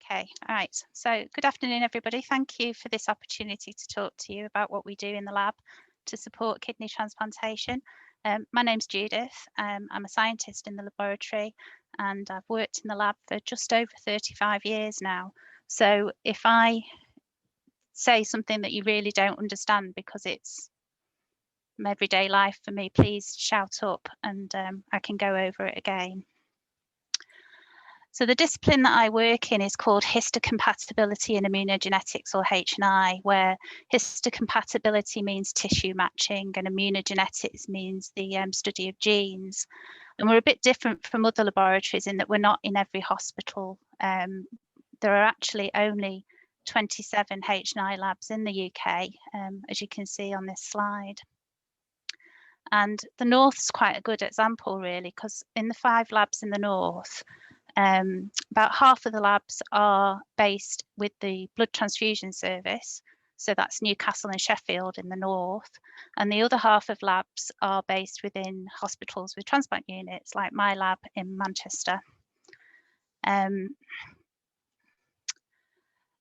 Okay, all right. So good afternoon, everybody. Thank you for this opportunity to talk to you about what we do in the lab to support kidney transplantation. My name's Judith. I'm a scientist in the laboratory and I've worked in the lab for just over 35 years now. So if I say something that you really don't understand because it's everyday life for me, please shout up and I can go over it again. So the discipline that I work in is called histocompatibility in immunogenetics, or H&I, where histocompatibility means tissue matching and immunogenetics means the study of genes. And we're a bit different from other laboratories in that we're not in every hospital. There are actually only 27 H&I labs in the UK, as you can see on this slide. And the North's quite a good example, really, because in the 5 labs in the North, about half of the labs are based with the blood transfusion service, so that's Newcastle and Sheffield in the north, and the other half of labs are based within hospitals with transplant units, like my lab in Manchester.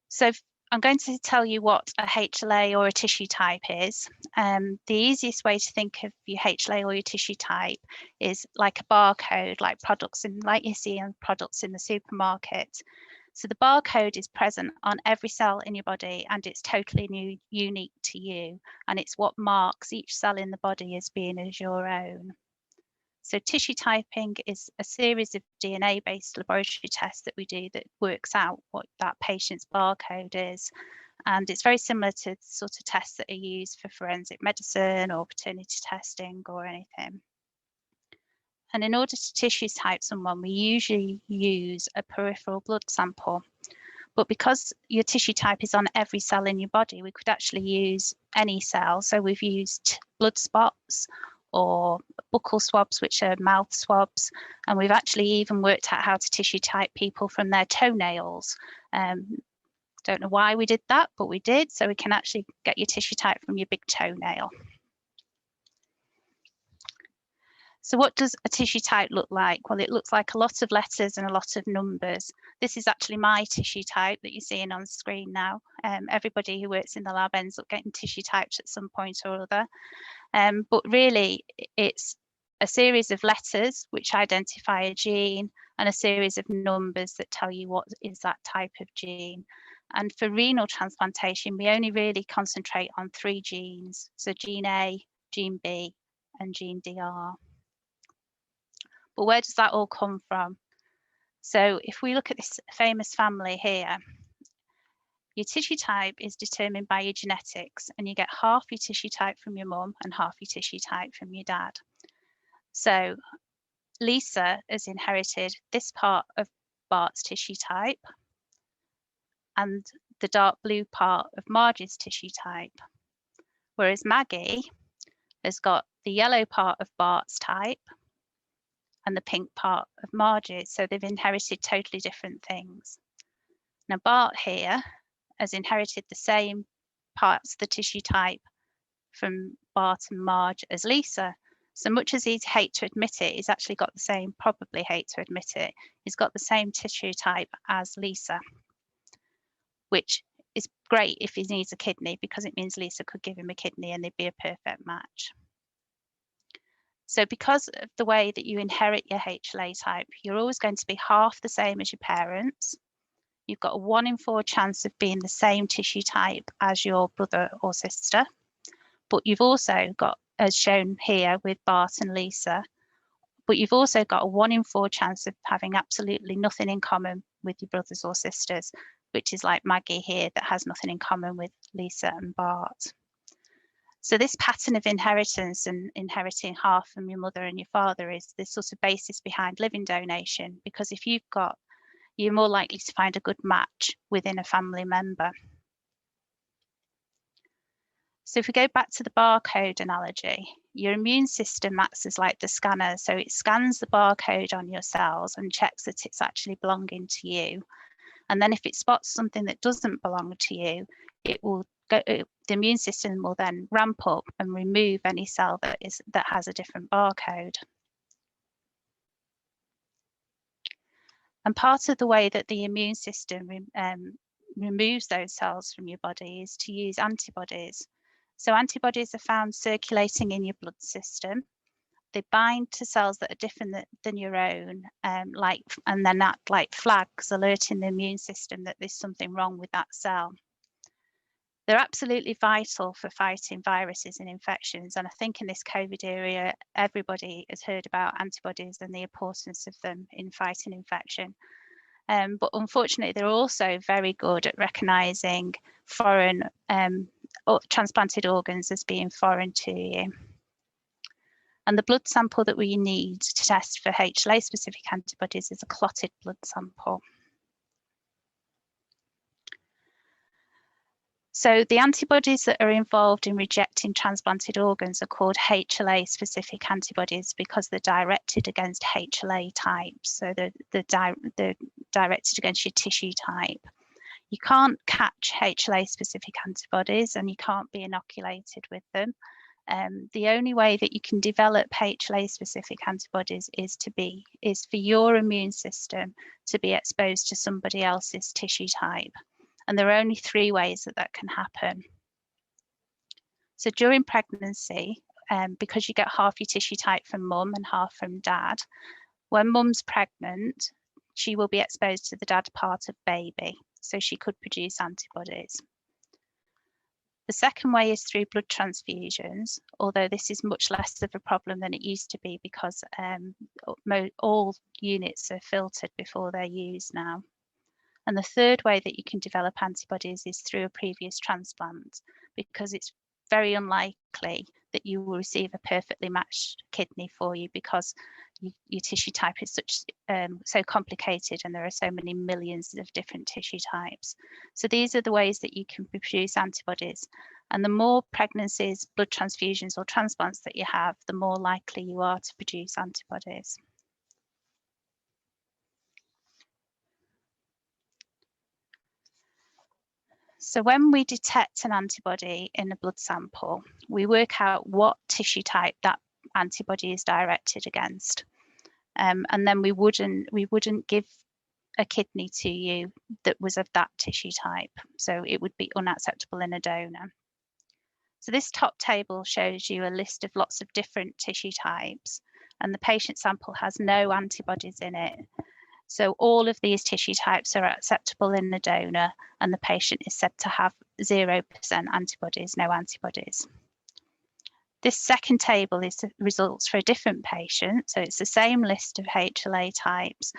So I'm going to tell you what a HLA or a tissue type is. The easiest way to think of your HLA or your tissue type is like a barcode, like you see on products in the supermarket. So the barcode is present on every cell in your body and it's totally unique to you. And it's what marks each cell in the body as being as your own. So tissue typing is a series of DNA-based laboratory tests that we do that works out what that patient's barcode is. And it's very similar to the sort of tests that are used for forensic medicine or paternity testing or anything. And in order to tissue type someone, we usually use a peripheral blood sample. But because your tissue type is on every cell in your body, we could actually use any cell. So we've used blood spots or buccal swabs, which are mouth swabs. And we've actually even worked out how to tissue type people from their toenails. Don't know why we did that, but we did. So we can actually get your tissue type from your big toenail. So what does a tissue type look like? Well, it looks like a lot of letters and a lot of numbers. This is actually my tissue type that you're seeing on screen now. Everybody who works in the lab ends up getting tissue typed at some point or other. But really, it's a series of letters which identify a gene and a series of numbers that tell you what is that type of gene. And for renal transplantation, we only really concentrate on 3 genes. So gene A, gene B, and gene DR. But where does that all come from? So if we look at this famous family here, your tissue type is determined by your genetics, and you get half your tissue type from your mum and half your tissue type from your dad. So Lisa has inherited this part of Bart's tissue type and the dark blue part of Marge's tissue type, whereas Maggie has got the yellow part of Bart's type and the pink part of Marge's, so they've inherited totally different things. Now Bart here has inherited the same parts of the tissue type from Bart and Marge as Lisa. So much as he'd hate to admit it, he's actually got the same, probably hate to admit it, he's got the same tissue type as Lisa, which is great if he needs a kidney because it means Lisa could give him a kidney and they'd be a perfect match. So because of the way that you inherit your HLA type, you're always going to be half the same as your parents. You've got a 1 in 4 chance of being the same tissue type as your brother or sister. But you've also got, as shown here with Bart and Lisa, but you've also got a 1 in 4 chance of having absolutely nothing in common with your brothers or sisters, which is like Maggie here that has nothing in common with Lisa and Bart. So this pattern of inheritance and inheriting half from your mother and your father is the sort of basis behind living donation, because if you've got, you're more likely to find a good match within a family member. So if we go back to the barcode analogy, your immune system acts as like the scanner. So it scans the barcode on your cells and checks that it's actually belonging to you. And then if it spots something that doesn't belong to you, it will go, the immune system will then ramp up and remove any cell that has a different barcode. And part of the way that the immune system removes those cells from your body is to use antibodies. So antibodies are found circulating in your blood system. They bind to cells that are different than your own, and then act like flags alerting the immune system that there's something wrong with that cell. They're absolutely vital for fighting viruses and infections. And I think in this COVID era, everybody has heard about antibodies and the importance of them in fighting infection. But unfortunately, they're also very good at recognising foreign transplanted organs as being foreign to you. And the blood sample that we need to test for HLA-specific antibodies is a clotted blood sample. So the antibodies that are involved in rejecting transplanted organs are called HLA-specific antibodies because they're directed against HLA types. So they're directed against your tissue type. You can't catch HLA-specific antibodies and you can't be inoculated with them. The only way that you can develop HLA-specific antibodies is for your immune system to be exposed to somebody else's tissue type. And there are only 3 ways that can happen. So during pregnancy, because you get half your tissue type from mum and half from dad, when mum's pregnant, she will be exposed to the dad part of baby, so she could produce antibodies. The second way is through blood transfusions, although this is much less of a problem than it used to be because all units are filtered before they're used now. And the third way that you can develop antibodies is through a previous transplant, because it's very unlikely that you will receive a perfectly matched kidney for you because your tissue type is so complicated and there are so many millions of different tissue types. So these are the ways that you can produce antibodies. And the more pregnancies, blood transfusions or transplants that you have, the more likely you are to produce antibodies. So when we detect an antibody in a blood sample, we work out what tissue type that antibody is directed against. And then we wouldn't give a kidney to you that was of that tissue type. So it would be unacceptable in a donor. So this top table shows you a list of lots of different tissue types, and the patient sample has no antibodies in it. So all of these tissue types are acceptable in the donor, and the patient is said to have 0% antibodies, no antibodies. This second table is the results for a different patient. So it's the same list of HLA types,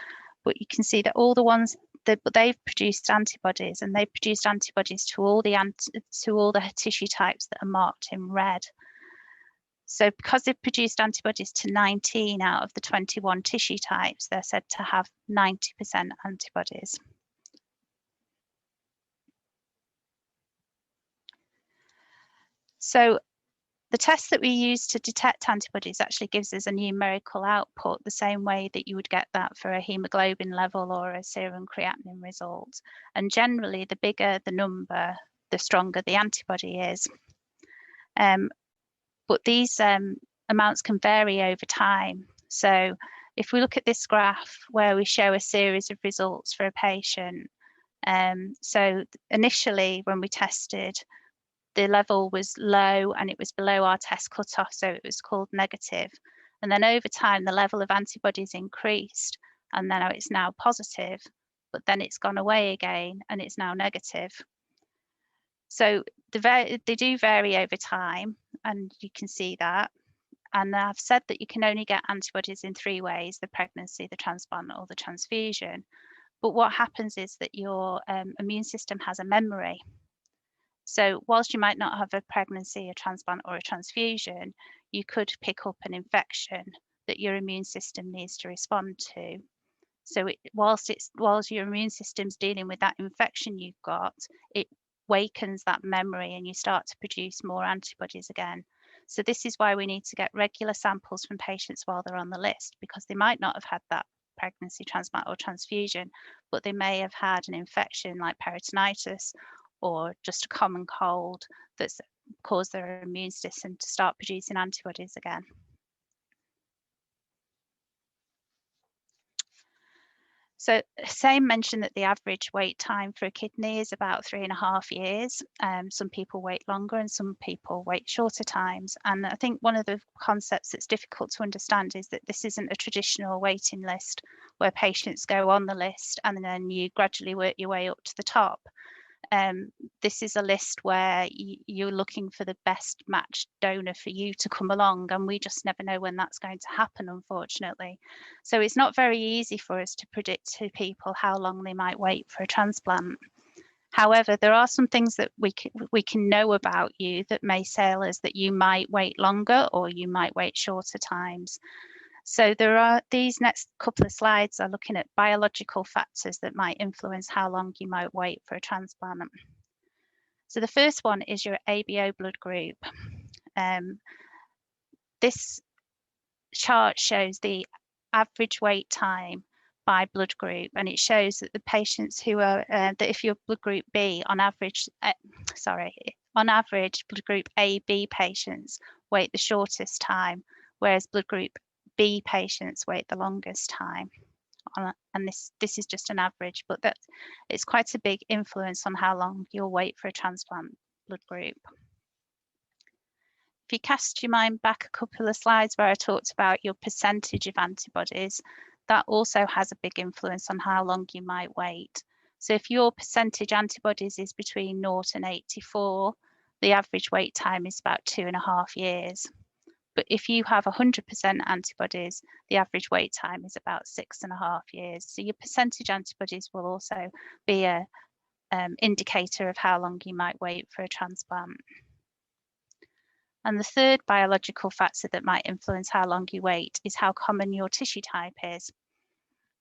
but you can see that all the ones that they've produced antibodies, and they've produced antibodies to all the tissue types that are marked in red. So because they've produced antibodies to 19 out of the 21 tissue types, they're said to have 90% antibodies. So the test that we use to detect antibodies actually gives us a numerical output, the same way that you would get that for a hemoglobin level or a serum creatinine result. And generally, the bigger the number, the stronger the antibody is. But these amounts can vary over time. So if we look at this graph where we show a series of results for a patient, so initially when we tested, the level was low and it was below our test cutoff, so it was called negative. And then over time, the level of antibodies increased, and then it's now positive, but then it's gone away again and it's now negative. So they do vary over time, and you can see that. And I've said that you can only get antibodies in 3 ways: the pregnancy, the transplant, or the transfusion. But what happens is that your immune system has a memory. So whilst you might not have a pregnancy, a transplant, or a transfusion, you could pick up an infection that your immune system needs to respond to. So whilst your immune system's dealing with that infection you've got, it wakens that memory and you start to produce more antibodies again. So this is why we need to get regular samples from patients while they're on the list, because they might not have had that pregnancy, transplant, or transfusion, but they may have had an infection like peritonitis or just a common cold that's caused their immune system to start producing antibodies again. So same mentioned that the average wait time for a kidney is about 3.5 years. Some people wait longer and some people wait shorter times. And I think one of the concepts that's difficult to understand is that this isn't a traditional waiting list where patients go on the list and then you gradually work your way up to the top. This is a list where you're looking for the best matched donor for you to come along, and we just never know when that's going to happen, unfortunately. So it's not very easy for us to predict to people how long they might wait for a transplant. However, there are some things that we can know about you that may tell us that you might wait longer or you might wait shorter times. So there are these next couple of slides are looking at biological factors that might influence how long you might wait for a transplant. So the first one is your ABO blood group. This chart shows the average wait time by blood group, and it shows that the patients who are that if you're blood group B, on average, blood group AB patients wait the shortest time, whereas blood group B patients wait the longest time. And this is just an average, but that it's quite a big influence on how long you'll wait for a transplant blood group. If you cast your mind back a couple of slides where I talked about your percentage of antibodies, that also has a big influence on how long you might wait. So if your percentage antibodies is between 0 and 84, the average wait time is about 2.5 years. But if you have 100% antibodies, the average wait time is about 6.5 years. So your percentage antibodies will also be a indicator of how long you might wait for a transplant. And the third biological factor that might influence how long you wait is how common your tissue type is.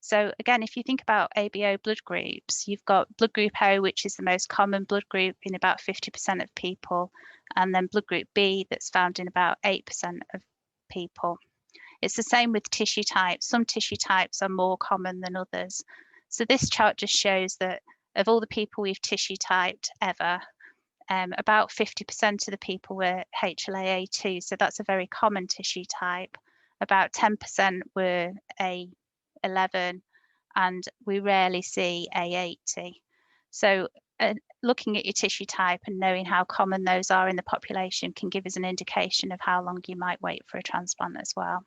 So again, if you think about ABO blood groups, you've got blood group O, which is the most common blood group in about 50% of people, and then blood group B that's found in about 8% of people. It's the same with tissue types. Some tissue types are more common than others. So this chart just shows that of all the people we've tissue typed ever, about 50% of the people were HLA-A2, so that's a very common tissue type. About 10% were A11, and we rarely see A80. So looking at your tissue type and knowing how common those are in the population can give us an indication of how long you might wait for a transplant as well.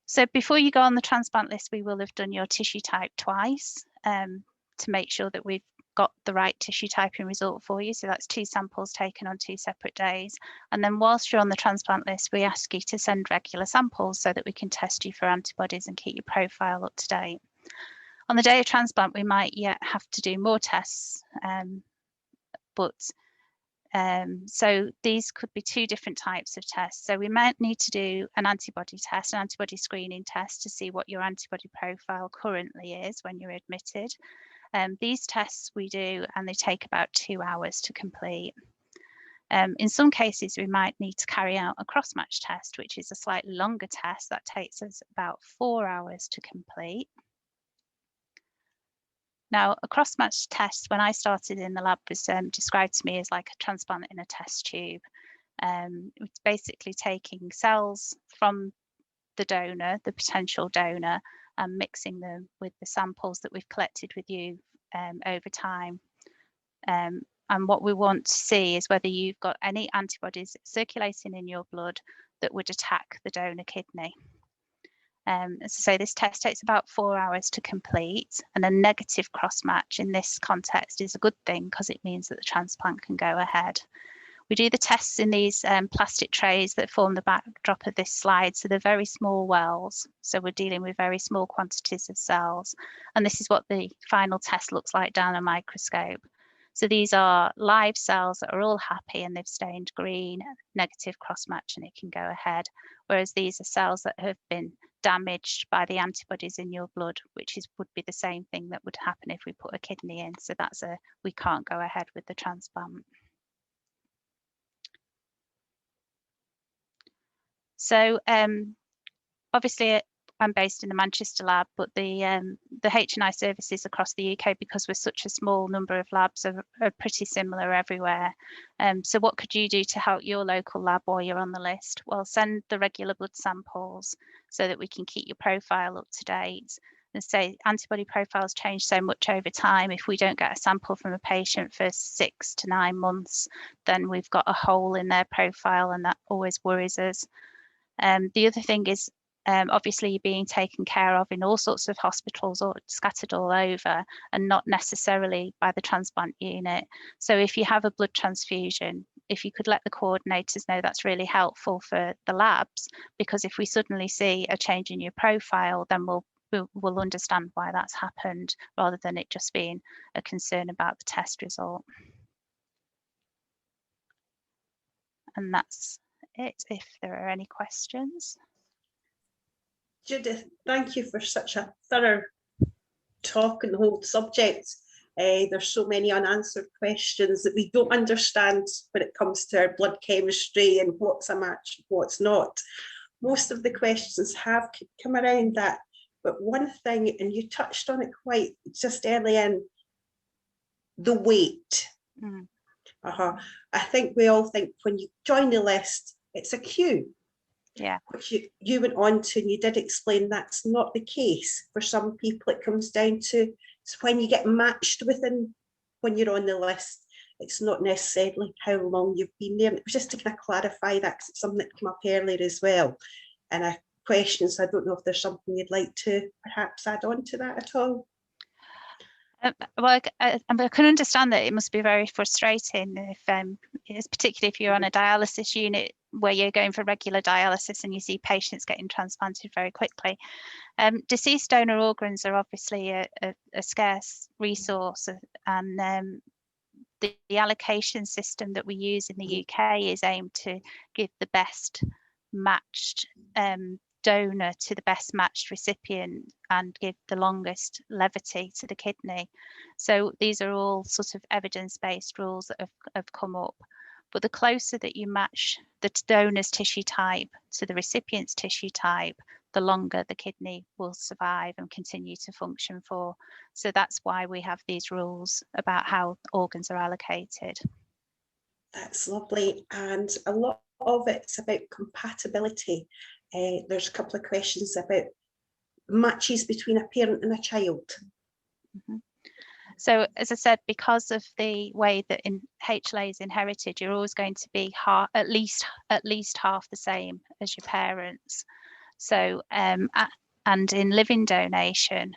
So before you go on the transplant list, we will have done your tissue type twice to make sure that we've got the right tissue typing result for you. So that's 2 samples taken on 2 separate days. And then whilst you're on the transplant list, we ask you to send regular samples so that we can test you for antibodies and keep your profile up to date. On the day of transplant, we might yet have to do more tests, so these could be 2 different types of tests. So we might need to do an antibody test, an antibody screening test to see what your antibody profile currently is when you're admitted. These tests we do, and they take about 2 hours to complete. In some cases, we might need to carry out a crossmatch test, which is a slightly longer test that takes us about 4 hours to complete. Now, a crossmatch test, when I started in the lab, was described to me as like a transplant in a test tube. It's basically taking cells from the donor, the potential donor, and mixing them with the samples that we've collected with you over time. And what we want to see is whether you've got any antibodies circulating in your blood that would attack the donor kidney. As I say, this test takes about 4 hours to complete, and a negative cross-match in this context is a good thing because it means that the transplant can go ahead. We do the tests in these plastic trays that form the backdrop of this slide, so they're very small wells. So we're dealing with very small quantities of cells, and this is what the final test looks like down a microscope. So these are live cells that are all happy and they've stained green, negative cross-match, and it can go ahead. Whereas these are cells that have been damaged by the antibodies in your blood, which would be the same thing that would happen if we put a kidney in. So we can't go ahead with the transplant. So obviously I'm based in the Manchester lab, but the H&I services across the UK, because we're such a small number of labs, are pretty similar everywhere. So what could you do to help your local lab while you're on the list? Well, send the regular blood samples so that we can keep your profile up to date. And say antibody profiles change so much over time. If we don't get a sample from a patient for 6 to 9 months, then we've got a hole in their profile, and that always worries us. The other thing is, obviously you're being taken care of in all sorts of hospitals or scattered all over, and not necessarily by the transplant unit. So if you have a blood transfusion, if you could let the coordinators know, that's really helpful for the labs, because if we suddenly see a change in your profile, then we'll understand why that's happened, rather than it just being a concern about the test result. And that's it, if there are any questions. Judith, thank you for such a thorough talk on the whole subject. There's so many unanswered questions that we don't understand when it comes to our blood chemistry and what's a match, what's not. Most of the questions have come around that. But one thing, and you touched on it quite just early in, the weight. Mm. I think we all think when you join the list, it's a queue. Yeah. Which you went on to, and you did explain that's not the case. For some people, it comes down to when you get matched within, when you're on the list, it's not necessarily how long you've been there. And it was just to kind of clarify that, because it's something that came up earlier as well. And questions, I don't know if there's something you'd like to perhaps add on to that at all. Well, I can understand that it must be very frustrating if, particularly if you're on a dialysis unit where you're going for regular dialysis and you see patients getting transplanted very quickly. Deceased donor organs are obviously a scarce resource, and the allocation system that we use in the UK is aimed to give the best matched donor to the best matched recipient and give the longest levity to the kidney. So these are all sort of evidence-based rules that have come up. But the closer that you match the donor's tissue type to the recipient's tissue type, the longer the kidney will survive and continue to function for. So that's why we have these rules about how organs are allocated. That's lovely. And a lot of it's about compatibility. There's a couple of questions about matches between a parent and a child. Mm-hmm. So as I said, because of the way that HLA is inherited, you're always going to be at least half the same as your parents. So and in living donation,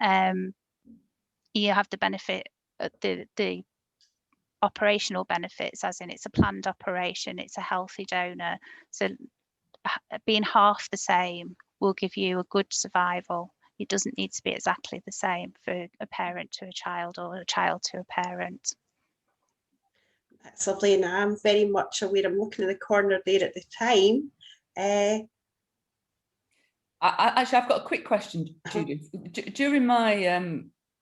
you have the benefit, the operational benefits, as in it's a planned operation, it's a healthy donor. So being half the same will give you a good survival. It doesn't need to be exactly the same for a parent to a child or a child to a parent. That's lovely, and I'm very much aware. I'm looking in the corner there at the time. Actually, I've got a quick question, Judith. During my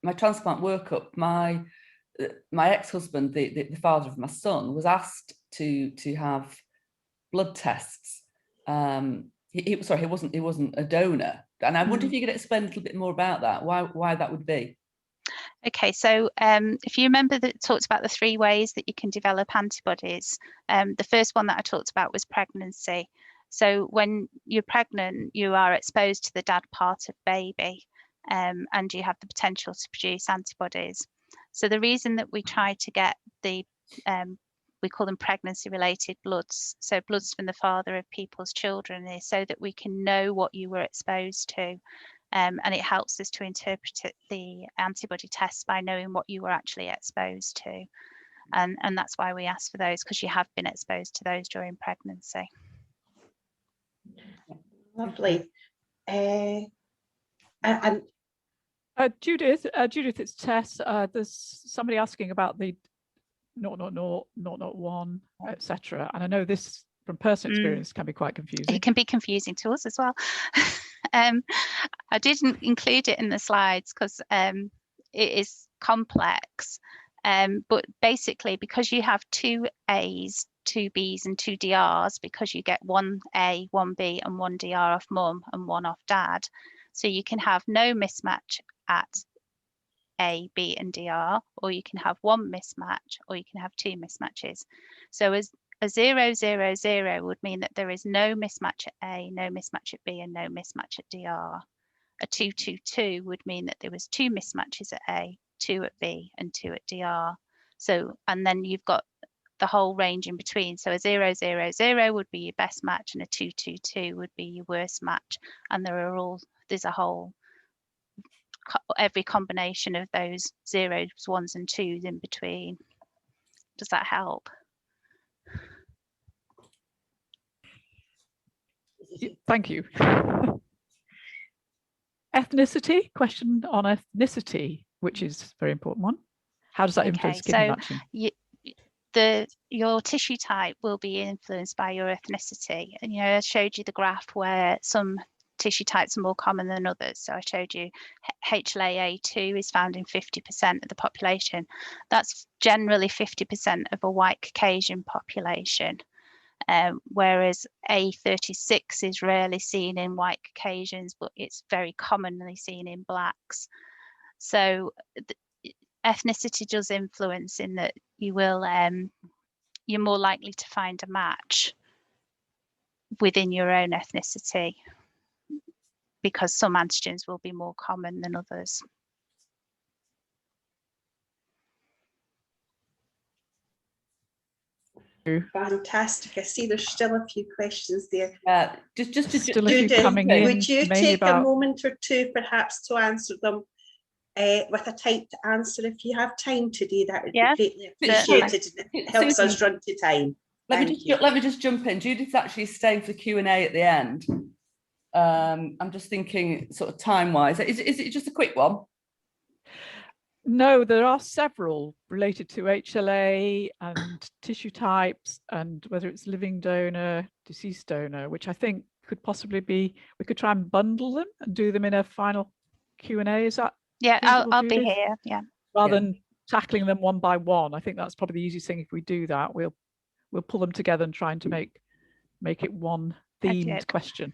my transplant workup, my ex-husband, the father of my son, was asked to have blood tests. He wasn't a donor, and I wonder if you could explain a little bit more about that. Why that would be? Okay, so if you remember that it talked about the 3 ways that you can develop antibodies, the first one that I talked about was pregnancy. So when you're pregnant, you are exposed to the dad part of baby, and you have the potential to produce antibodies. So the reason that we try to get the we call them pregnancy-related bloods, so bloods from the father of people's children, is so that we can know what you were exposed to, and it helps us to interpret the antibody tests by knowing what you were actually exposed to, and that's why we ask for those, because you have been exposed to those during pregnancy. Lovely. And Judith, it's Tess. There's somebody asking about the 000, 001, etc. And I know this from personal experience can be quite confusing. It can be confusing to us as well. I didn't include it in the slides because it is complex. But basically, because you have 2 A's, 2 Bs and 2 DRs because you get 1 A, 1 B and 1 DR off mum and 1 off dad. So you can have no mismatch at A, B and DR, or you can have 1 mismatch, or you can have 2 mismatches. So as a 0, 0, 0 would mean that there is no mismatch at A, no mismatch at B and no mismatch at DR. A 2, 2, 2 would mean that there was 2 mismatches at A, 2 at B and 2 at DR. So, and then you've got the whole range in between. So a 0, 0, 0 would be your best match and a 2, 2, 2 would be your worst match. And there's a whole, every combination of those 0s, 1s and 2s in between. Does that help? Thank you. Ethnicity, question on ethnicity, which is a very important one. How does that influence kidney matching? Your tissue type will be influenced by your ethnicity. And I showed you the graph where some tissue types are more common than others. So I showed you HLA-A2 is found in 50% of the population. That's generally 50% of a white Caucasian population. Whereas A36 is rarely seen in white Caucasians, but it's very commonly seen in blacks. So ethnicity does influence in that you will, you're more likely to find a match within your own ethnicity because some antigens will be more common than others. Fantastic. I see there's still a few questions there. Just to Still a few Judith, coming in, would you mainly take about a moment or two perhaps to answer them with a typed answer if you have time to do that? Would be greatly appreciated. It helps us run to time. Let me just jump in. Judith's actually staying for the Q&A at the end. I'm just thinking sort of time-wise. Is it just a quick one? No, there are several related to HLA and tissue types and whether it's living donor, deceased donor, which I think could possibly be, we could try and bundle them and do them in a final Q&A. Is that? Yeah, I'll be here. Yeah. Rather than tackling them one by one, I think that's probably the easiest thing. If we do that, we'll pull them together and try to make it one themed question.